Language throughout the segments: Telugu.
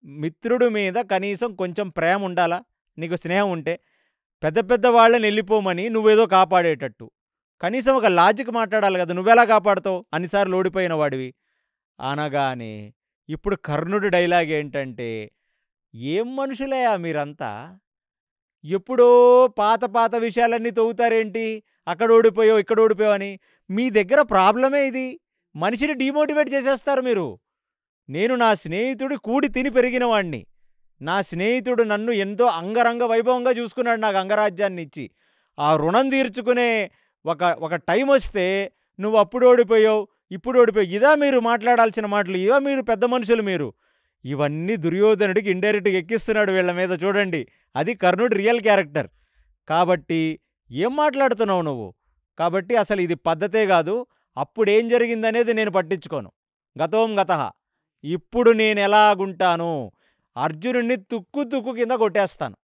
మిత్రుడి మీద కనీసం కొంచెం ప్రేమ ఉండాలా? నీకు స్నేహం ఉంటే. పెద్ద పెద్ద వాళ్ళని ఎళ్ళిపోమని నువ్వేదో కాపాడేటట్టు. కనీసం ఒక లాజిక్ మాట్లాడాలి గదా! నువ్వెలా కాపాడుతావు? అన్ని సార్లు ఓడిపోయిన వాడివి. అనగానే ఇప్పుడు కర్ణుడి డైలాగేంటంటే, "ఏం మనుషులయ్యా మీరంతా? ఎప్పుడో పాత పాత విషయాలన్నీ తవ్వుతారేంటి? అక్కడ ఓడిపోయావు, ఇక్కడ ఓడిపోయావు అని. మీ దగ్గర ప్రాబ్లమే ఇది. మనిషిని డీమోటివేట్ చేసేస్తారు మీరు. నేను నా స్నేహితుడు కూడి తిని పెరిగిన వాడిని. నా స్నేహితుడు నన్ను ఎంతో అంగరంగ వైభవంగా చూసుకున్నాడు నాకు అంగరాజ్యాన్నిచ్చి. ఆ రుణం తీర్చుకునే ఒక టైమొస్తే నువ్వు అప్పుడు ఓడిపోయావు, ఇప్పుడు ఓడిపోయావు. ఇదా మీరు మాట్లాడాల్సిన మాటలు? ఇవా మీరు పెద్ద మనుషులు మీరు? ఇవన్నీ దుర్యోధనుడికి ఇండైరెక్ట్‌గా ఎక్కిస్తున్నాడు వీళ్ళ మీద చూడండి. అది కర్ణుడి రియల్ క్యారెక్టర్. కాబట్టి ఏం మాట్లాడుతున్నావు నువ్వు? కాబట్టి అసలు ఇది పద్ధతే గాదు. అప్పుడేం జరిగిందనేది నేను పట్టించుకోను. గతోం గతః. ఇప్పుడు నేనెలాగుంటాను? అర్జునుడిని తుక్కు తుక్కు కింద కొట్టేస్తాను.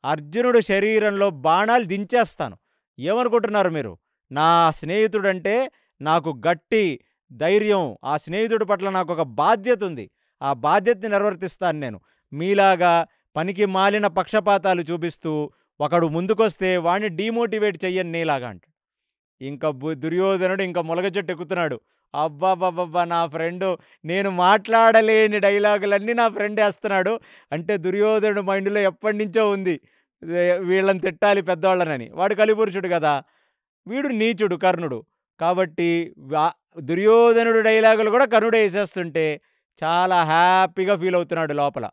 అర్జునుడు శరీరంలో బాణాలు దించేస్తాను. ఏమనుకుంటున్నారు మీరు? నా స్నేహితుడంటే నాకు గట్టి ధైర్యం. ఆ స్నేహితుడి పట్ల నాకొక బాధ్యతుంది. ఆ బాధ్యతని నిర్వర్తిస్తాను నేను. మీలాగా పనికి మాలిన పక్షపాతాలు చూపిస్తూ ఒకడు ముందుకొస్తే వాడిని డీమోటివేట్ చెయ్యను నీలాగా అంటాడు. ఇంక దుర్యోధనుడు ఇంక ములగ చెట్టు ఎక్కుతున్నాడు. అబ్బబ్బబ్బబ్బా! నా ఫ్రెండు నేను మాట్లాడలేని డైలాగులన్నీ నా ఫ్రెండేస్తున్నాడు. అంటే దుర్యోధనుడు మైండ్‌లో ఎప్పటినుంచో ఉంది. వీళ్ళని తిట్టాలి పెద్దోళ్ళనని. వాడు కలిపురుషుడు గదా! వీడు నీచుడు కర్ణుడు. కాబట్టి వా దుర్యోధనుడు డైలాగులు గూడా కర్ణుడే యేసేస్తుంటే చాలా హ్యాపీగా ఫీలవుతున్నాడు లోపల.